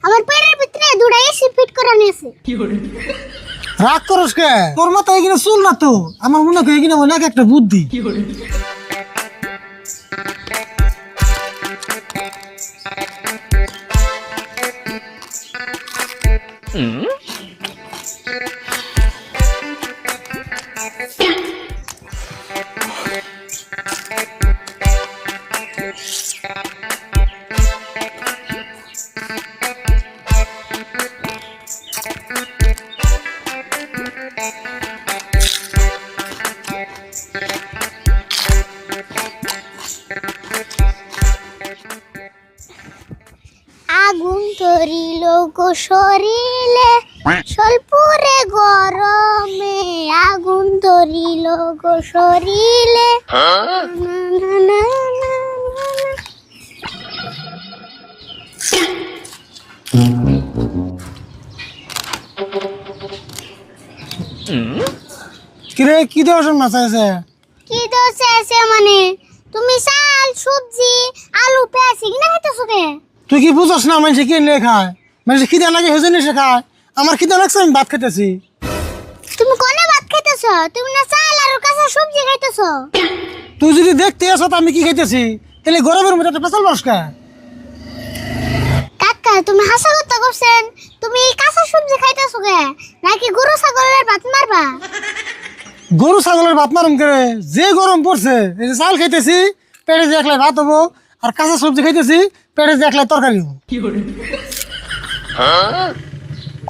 আমার পেটের ভিতরে দুটা এসি ফিট করানো আছে। রাগ করস কে? তোর মাথায় এখানে চুল না তো, আমার মনে হয় এখানে অনেক একটা বুদ্ধি। আগুন ধরিল গো শরীরে স্বল্পরে গরমে, আগুন ধরিল গো শরীরে। না, না, না, না, কিরে কি দেওয়ার মাছ আছে? কি দোষ আছে মানে? তুমি চাল সবজি আলু পেঁয়াজ কিনা খাইতেছো কে? তুই কি বুঝস না মানুষে কিনে খায়? মানুষে খিদে লাগে হেজনে সে খায়। আমার খিদে লাগছে, আমি ভাত খেতেছি। তুমি কোনে ভাত খাইতেছো? তুমি না চাল আর কাঁচা সবজি খাইতেছো। তুই যদি দেখতে আসো তো আমি কি খাইতেছি, তাহলে গরমের মধ্যে একটা পেছাল বসকা। কাকা তুমি হাসা কথা করছেন? তুমি কাঁচা সবজি খাইতেছো কে? নাকি গরু ছাগলের ভাত মারবা? গরু ছাগলের ভাত মারুম করে, যে গরম পড়ছে, এই যে চাল খাইতেছি পেটে যে একলাই ভাত হবো, আর কাঁচা সবজি খাইতেছি পেটে যে একলাই তরকারি হবো।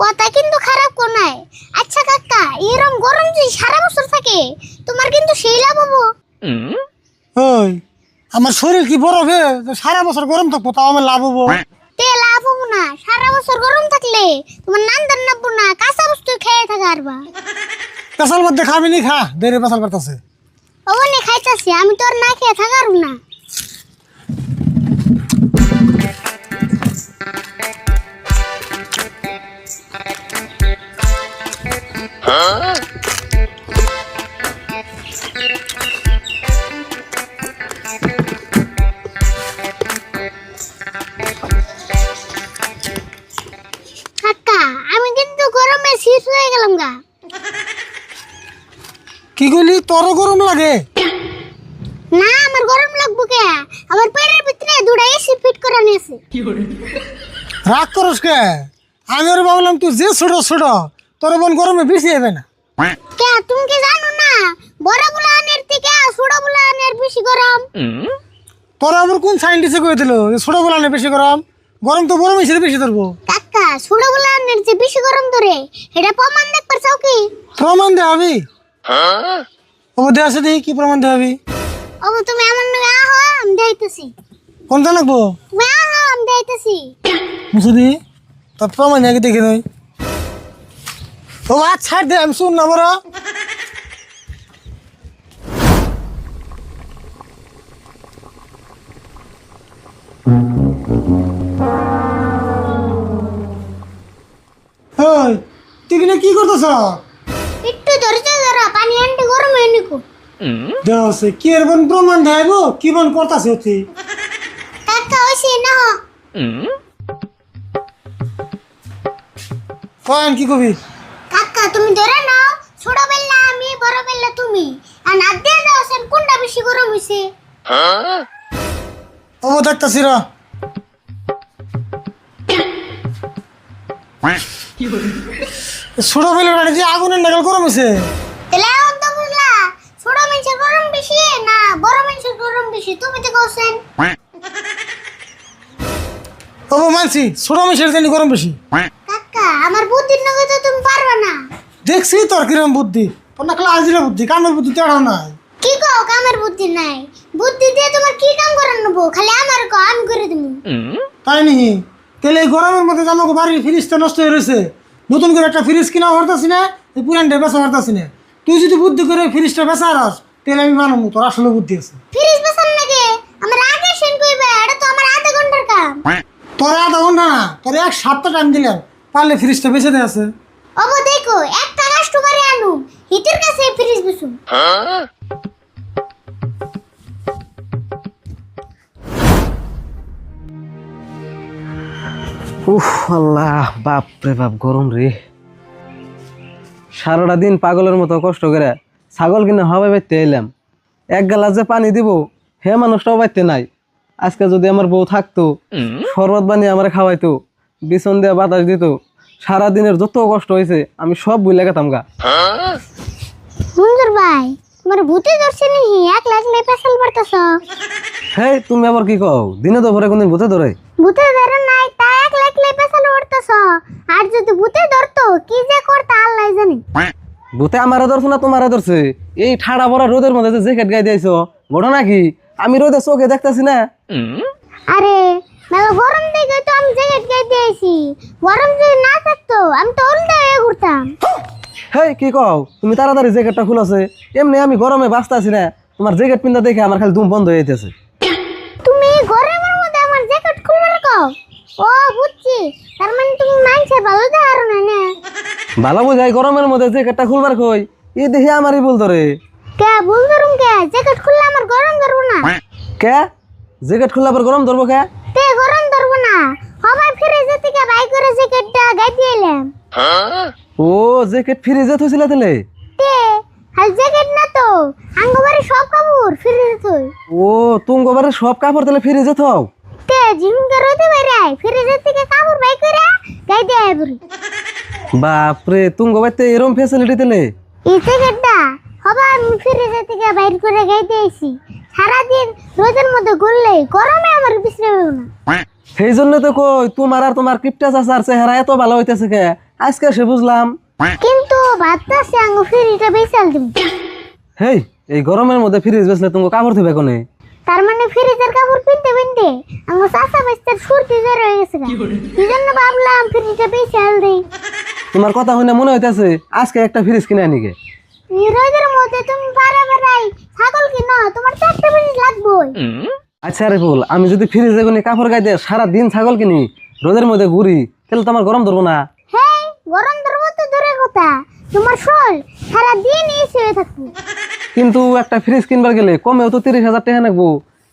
কথা কিন্তু খারাপ কোন নাই। আচ্ছা কাকা, এরকম গরম যদি সারা বছর থাকে তোমার কিন্তু সেই লাভ হবো। ওই আমার শরীর কি বরফে সারা বছর গরম থাকবো, তাও আমার লাভ হবো? তে লাভ হবো না। সারা বছর গরম থাকলে তোমার নান্দার নাববো না, কাঁচা বস্তু খেয়ে থাকা আরবা। পেছাল মধ্যে খাবি নি, খা, দেরে পেছাল করতেছে। ওনে খাইতাছি, আমি তোর না খেয়ে থাকার না। কাকা আমি কিন্তু গরমে শীত হয়ে গেলাম গা। কি কইলি, তোরও গরম লাগে? না আমার গরম লাগবো কে? আমার পেটের ভিতরে দুটা এসি ফিট করানো আছে। রাগ করস কে? আমি ওর ভাবলাম তুই যে ছোট ছোট, তোর বোন গরমে বেশি হবে না। কে তুমি কি জানো না বড় বুলানের থেকে ছোট বুলানের বেশি গরম? তোর আবার কোন সাইন্টিস্টে কয়ে দিল যে ছোট বলানে বেশি গরম? গরম তো বড় মিশে বেশি ধরবো। কাকা ছোট বুলানের যে বেশি গরম ধরে এটা প্রমাণ দেখবার চাও কি? প্রমাণ দে হবি? ও দে আছে, দেখি কি প্রমাণ দে হবি। ও তুমি আমার নামে আহো, আমি দেখাইতেছি। কোনটা লাগবো? তুমি আহো, আমি দেখাইতেছি। মুসুদি তোর প্রমাণ আগে দেখে নই। ও আজ ছাড় দে, আমি শুন না বড়। ওই তুই কিনা কি করতেছ? একটু ধৈর্য ধরো, পানি আনতে গরম হয়ে নিকো। দেওয়াছে কি এর বোন প্রমাণ দেব? কি বোন করতেছে তুই? কাকা ওইসে না হো। কয়েন কি কবি? কাকা তুমি ধরে নাও, ছোট বেল্লা আমি, বড় বেল্লা তুমি। আর না দিয়ে দাও সেন কোনটা বেশি গরম হইছে। ও দেখতাছি র। ছোট বেলার যে আগুনের নাগাল গরম হয়েছে। তাহলে এখন তো বুঝলা ছোট মানুষের গরম বেশি না বড় মানুষের গরম বেশি, তুমি তো কওছেন। ও মানছি ছোট মিশের জানি গরম বেশি। কাকা আমার বুদ্ধির নগে তো তুমি পারবা না। দেখছি তোর কিরম বুদ্ধি, তোর না ক্লাস দিলে বুদ্ধি, কামের বুদ্ধি তেড়াও নাই। কি কও কামের বুদ্ধি নাই? বুদ্ধি দিয়ে তোমার কি কাম করার নেবো? খালি আমার কও, আমি করে দেবো। তাই নাকি? তাহলে এই গরমের মধ্যে আমাকে বাড়ির ফ্রিজটা নষ্ট হয়ে রয়েছে, নতুন করে একটা ফ্রিজ কিনা পারতাছি না, এই পুরানটা বেচা পারতাছি না। তুই যদি বুদ্ধি করে ফ্রিজটা বেচা আস তাহলে আমি মানবো তোর আসলে বুদ্ধি আছে। ফ্রিজ বেচার নাকি আমার আগে সেন কইবে, এটা তো আমার আধা ঘন্টার কাম। তোর আধা ঘন্টা না, তোর এক সপ্তাহ টাইম দিলাম, পারলে ফ্রিজটা বেঁচে দিয়ে আছে। ওবো দেখো একটা কাস্টমারে আনু হিতের কাছে ফ্রিজ বেচুম। উফ আল্লাহ, বাপ রে বাপ, গরম রে। সারাটা দিন পাগলের মতো কষ্ট করে ছাগল কিনে হাওয়ায় বাইতে এলাম, এক গ্লাস যে পানি দিব হে মানুষটাও বাইতে নাই। আজকে যদি আমার বউ থাকতো, শরবত বানিয়ে আমার খাওয়াইতো, বিছন দিয়ে বাতাস দিত, সারাদিনের যত কষ্ট হয়েছে আমি সব ভুলে গেতাম গা। মঞ্জুর ভাই, তোমার ভূতে ধরছে নাকি? এক লাখ পেছাল পড়তেছ। হে তুমি আবার কি কও? দিনে তো ভরে কোনদিন ভূতে ধরে? ভূতে ধরে নাই তা এক লাখ পেছাল পড়তেছ। আর যদি ভূতে ধরতো কি যে করতে আল্লাহ জানে। ভূতে আমারে ধরছে না তোমারে ধরছে? এই ঠাড়া ভরা রোদের মধ্যে যে জ্যাকেট গায়ে দিয়েছো, ঘটনা কি? আমি রোদে চোখে দেখতেছি না। আরে মেলা গরম দেখে তো আমি জ্যাকেট গায়ে দিয়েছি। গরম যদি না থাকতো আমি তো উল্টা হয়ে ঘুরতাম। হেই কি কও? তুমি তাড়াতাড়ি জ্যাকেটটা খুলেছে। এমনি আমি গরমে বাঁচতেছি না, তোমার জ্যাকেট পিন্ধা দেখে আমার খালি দুম বন্ধ হয়ে যেতেছে। তুমি গরমের মধ্যে আমার জ্যাকেট খুলবে রাখো? ও বুঝছি, তার মানে তুমি মাইনছে ভালো দেখার না না। ভালো বোঝাই গরমের মধ্যে জ্যাকেটটা খুলবার কই, ই দেখি আমারই ভুল ধরে। কে ভুল ধরুম কে? জ্যাকেট খুললে আমার গরম ধরবো না। কে জ্যাকেট খুললে আবার গরম ধরবো কে? তে গরম ধরবো না। সবাই ফ্রিজে থেকে বাই করে জ্যাকেটটা গায়ে দিয়ে এলাম। ও জ্যাকেট ফ্রিজে থইছিল তাহলে? তে আর জ্যাকেট না তো, আঙ্গবারে সব কাপড় ফ্রিজে থই। ও তুমি গোবারে সব কাপড় তাহলে ফ্রিজে থাও? তে ঝিমকে রোদে বাইরে ফ্রিজের থেকে কাপড় বাই করে গায়ে দিয়ে আইবরি। বাপরে, তুমি গোবাইতে এরম ফ্যাসিলিটি তাহলে? এই জ্যাকেটটা সবাই আমি ফ্রিজে থেকে বাইর করে গায়ে দিয়েছি। সারাদিন রোদের মধ্যে ঘুরলে গরমে আমার বিশ্রাম হবে না। সেই জন্য তো কই তোমার আর তোমার কিপটা চাচার চেহারা এত ভালো হইতেছে কে, আজকে সে বুঝলাম। কিন্তু ভাবতেছি আঙ্গু ফ্রিজটা বেচাল দিব। হেই, এই গরমের মধ্যে ফ্রিজ বেচলে তুমি কাপড় ধুবে কোনে? তার মানে ফ্রিজের কাপড় পিনতে পিনতে আঙ্গু চাচা বেচার সর্দি জ্বর হয়ে গেছে। এই জন্য ভাবলাম ফ্রিজটা বেচাল দেই। তোমার কথা শুনে মনে হইতেছে আজকে একটা ফ্রিজ কিনে আনিকে। এই রোদের মধ্যে তুমি বারে বারে ছাগল কিনো, তোমার 4টা ফ্রিজ লাগবেই। আচ্ছা রে ফুল, আমি যদি ফ্রিজে কোনে কাপড় গায়ে দিয়ে সারা দিন ছাগল কিনি, রোদের মধ্যে ঘুরি, তাহলে তো আমার গরম ধরবো না? হ্যাঁ, গরম ধরবো তো দূরের কথা, তোমার শরীর সারাদিন এসে হয়ে থাকবে। কিন্তু একটা ফ্রিজ কিনবার গেলে কমেও তো 30,000 টাকা লাগবো,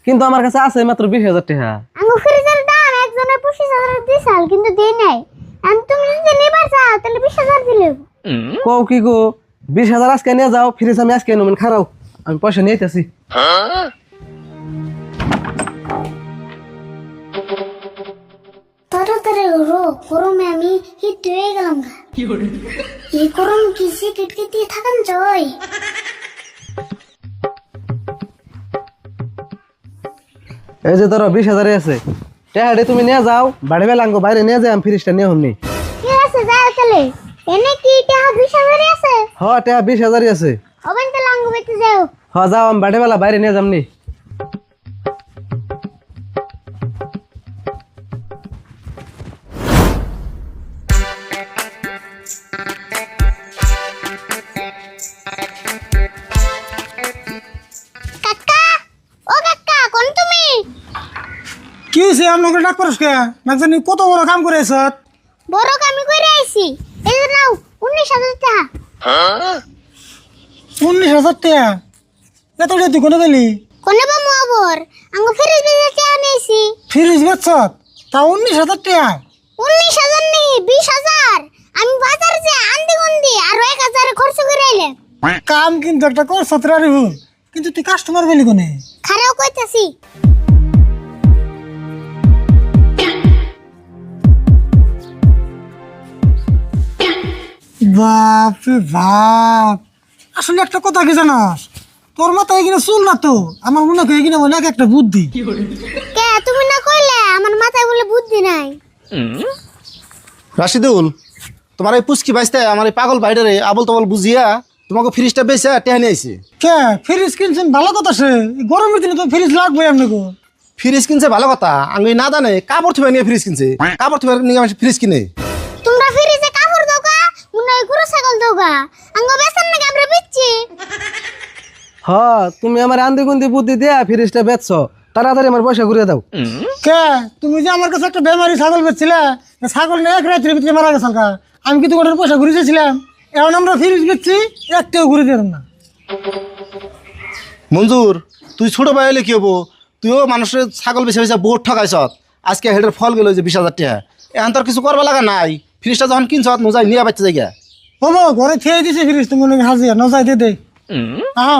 কিন্তু আমার কাছে আছে মাত্র 20,000 টাকা। আঙ্গু ফ্রিজের দাম একজনের 25,000 দিছাল, কিন্তু দেই নাই। আর তুমি যদি নিবার চাও তাহলে 20,000 দিলে। কও কি গো? 20,000 আজকে নিয়ে যাও, ফ্রিজ আমি আজকে নেবেন, খারাও আমি পয়সা নিয়ে আইতাছি। তাড়াতাড়ি গরমে আমি হিট হয়ে গেলাম। এই গরম কি কেটে দিয়ে থাকান যায়? এই যে ধরো 20,000 আছে, টাকাটি তুমি নিয়ে যাও, বাড়ি বেলাঙ্গো বাইরে নিয়ে যাই, আমি ফ্রিজটা নিয়ে হমনি। ঠিক আছে, যাও তাহলে। এনে কি টাকা 20,000 আছে? হ, টাকা 20,000 আছে। ওবেন তাহলে আঙ্গু বেতে যাও। হ যাও, আমি বাড়ি বেলা বাইরে নিয়ে যামনি। কাকা, ও কাকা, কোন তুমি? কি হয়েছে আপনাকে ডাক করস কে? না জানি কত বড় কাম করে এসত। বড় কামি করে আইছি। এই যে নাও 19,000 টাকা। 19,000 টাকা? এত তুই কোনে পেলি? কোনে বা মোয়াবর আঙ্গু ফ্রিজ বেচে টাকা নিয়েছি। ফ্রিজ বেচছত? তা 19,000 টাকা? 19,000 নেই, 20,000। আমি বাজারে যে আন্দি গন্দি আর 1,000 খরচ করে আইলাম। কাম কিন্তু একটা করছত রে ভুল, কিন্তু তুই কাস্টমার পেলি কোনে? খারাও কইতাছি। বাপ রে বাপ, আসলে একটা কথা কি জানাস, তোর মাথায় এখানে চুল না তো, আমার মনে হয় এখানে অনেক একটা বুদ্ধি। কে তুমি না কইলে আমার মাথায় বলে বুদ্ধি নাই? রাশিদুল, তোমার এই পুচকি বাইসতে আমার এই পাগল বাইরে আবল তাবল বুঝিয়া তোমাকে ফ্রিজটা বেচে টেহানি আইছে। কে ফ্রিজ কিনছেন? ভালো কথা সে, গরমের দিনে তো ফ্রিজ লাগবে এমনি গো। ফ্রিজ কিনছে ভালো কথা, আমি না জানে কাপড় থুবে নিয়ে ফ্রিজ কিনছে, কাপড় থুবে নিয়ে আমি ফ্রিজ কিনে। তোমরা ফ্রিজে কাপড় দাওগা, মনে হয় গরু ছাগল দাওগা। আঙ্গো বেচার নাকি আমরা বিচ্ছি। হ, তুমি আমার আন্দি গুন্দি বুদ্ধি দিয়া ফ্রিজটা বেচছো, তাড়াতাড়ি আমার পয়সা ঘুরিয়ে দাও। কে তুমি যে আমার কাছে একটা বেমারি ছাগল বেচছিলে, ছাগল নিয়ে এক রাত্রির ভিতরে মারা গেছে, আমি কিন্তু ওটার পয়সা ঘুরে চেয়েছিলাম। এখন আমরা ফ্রিজ বেচছি, একটাও ঘুরে দিলাম না। মঞ্জুর, তুই ছোট ভাই হলে কি হবো? তুইও মানুষের ছাগল বেছে বেছে বোর্ড ঠকাইছ, আজকে হেডের ফল গেল যে 20,000 টাকা। এখন তোর কিছু করবা লাগা নাই, ফ্রিজটা যখন কিনছ নজাই নিয়ে বাচ্চা জায়গা। বাবা ঘরে খেয়ে দিছে ফ্রিজ তুমি হাজির নজাই দে আহা